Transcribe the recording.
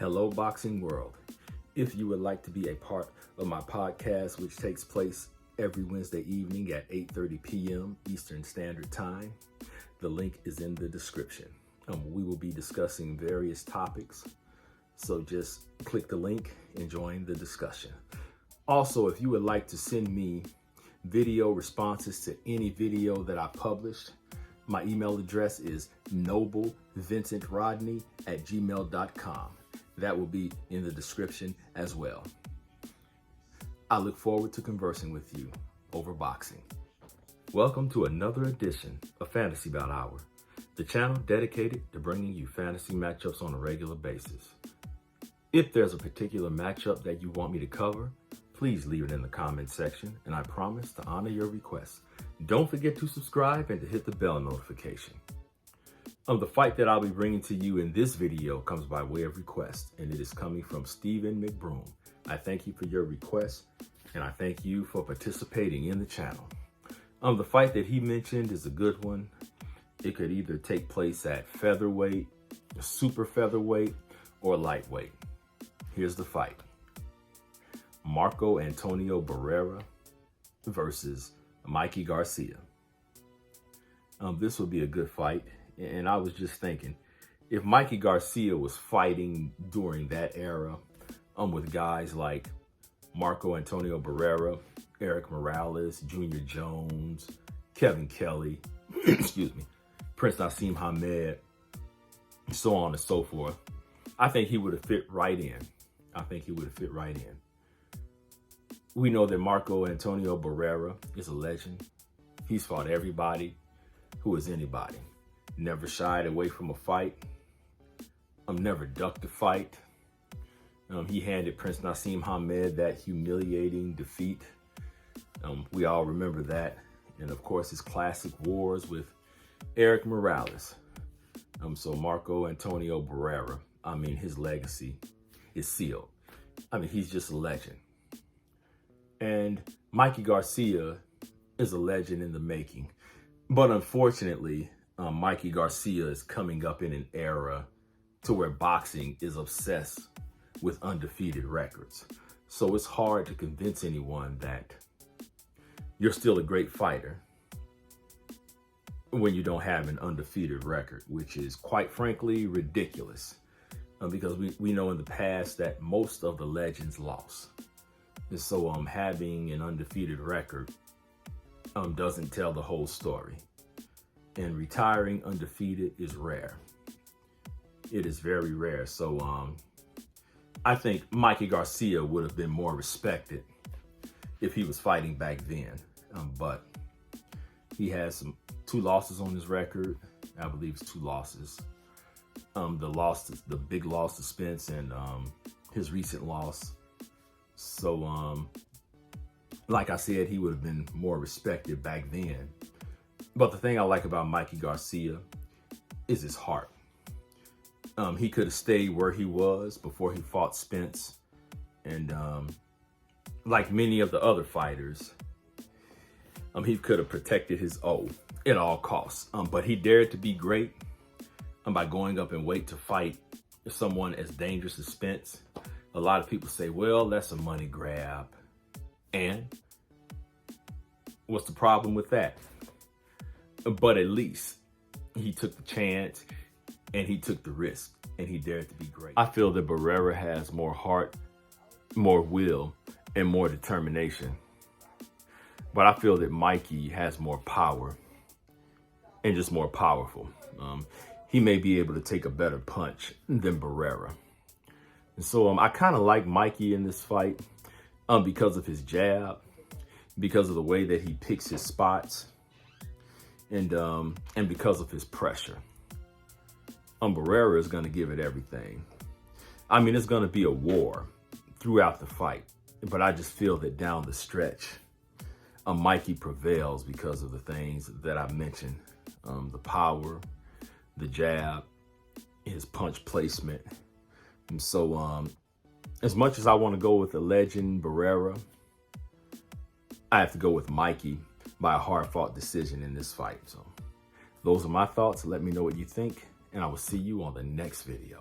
Hello, boxing world. If you would like to be a part of my podcast, which takes place every Wednesday evening at 8:30 p.m. Eastern Standard Time, the link is in the description. We will be discussing various topics, so just click the link and join the discussion. Also, if you would like to send me video responses to any video that I published, my email address is noblevincentrodney@gmail.com. That will be in the description as well. I look forward to conversing with you over boxing. Welcome to another edition of Fantasy Bout Hour, the channel dedicated to bringing you fantasy matchups on a regular basis. If there's a particular matchup that you want me to cover, please leave it in the comment section, and I promise to honor your request. Don't forget to subscribe and to hit the bell notification. The fight that I'll be bringing to you in this video comes by way of request, and it is coming from Stephen McBroom. I thank you for your request, and I thank you for participating in the channel. The fight that he mentioned is a good one. It could either take place at featherweight, super featherweight, or lightweight. Here's the fight. Marco Antonio Barrera versus Mikey Garcia. This will be a good fight. And I was just thinking, if Mikey Garcia was fighting during that era, with guys like Marco Antonio Barrera, Eric Morales, Junior Jones, Kevin Kelly, excuse me, Prince Nassim Hamed, so on and so forth, I think he would have fit right in. We know that Marco Antonio Barrera is a legend. He's fought everybody who is anybody. Never shied away from a fight. Never ducked a fight. He handed Prince Nassim Hamed that humiliating defeat. We all remember that. And of course, his classic wars with Eric Morales. So Marco Antonio Barrera, his legacy is sealed. He's just a legend. And Mikey Garcia is a legend in the making. But unfortunately, Mikey Garcia is coming up in an era to where boxing is obsessed with undefeated records. So it's hard to convince anyone that you're still a great fighter when you don't have an undefeated record, which is quite frankly ridiculous, because we know in the past that most of the legends lost. And so having an undefeated record doesn't tell the whole story. And retiring undefeated is rare. It is very rare. So I think Mikey Garcia would have been more respected if he was fighting back then. But he has two losses on his record. I believe it's two losses. The big loss to Spence, and his recent loss. So like I said, he would have been more respected back then. But the thing I like about Mikey Garcia is his heart. He could have stayed where he was before he fought Spence. And like many of the other fighters, he could have protected his O at all costs. But he dared to be great by going up in weight to fight someone as dangerous as Spence. A lot of people say, well, that's a money grab. And what's the problem with that? But at least he took the chance, and he took the risk, and he dared to be great. I feel that Barrera has more heart, more will, and more determination. But I feel that Mikey has more power and just more powerful. He may be able to take a better punch than Barrera. And so I kind of like Mikey in this fight because of his jab, because of the way that he picks his spots, and because of his pressure. Barrera is going to give it everything. It's going to be a war throughout the fight, but I just feel that down the stretch, Mikey prevails because of the things that I mentioned. The power, the jab, his punch placement. And so as much as I want to go with the legend Barrera, I have to go with Mikey by a hard-fought decision in this fight. So those are my thoughts. Let me know what you think, and I will see you on the next video.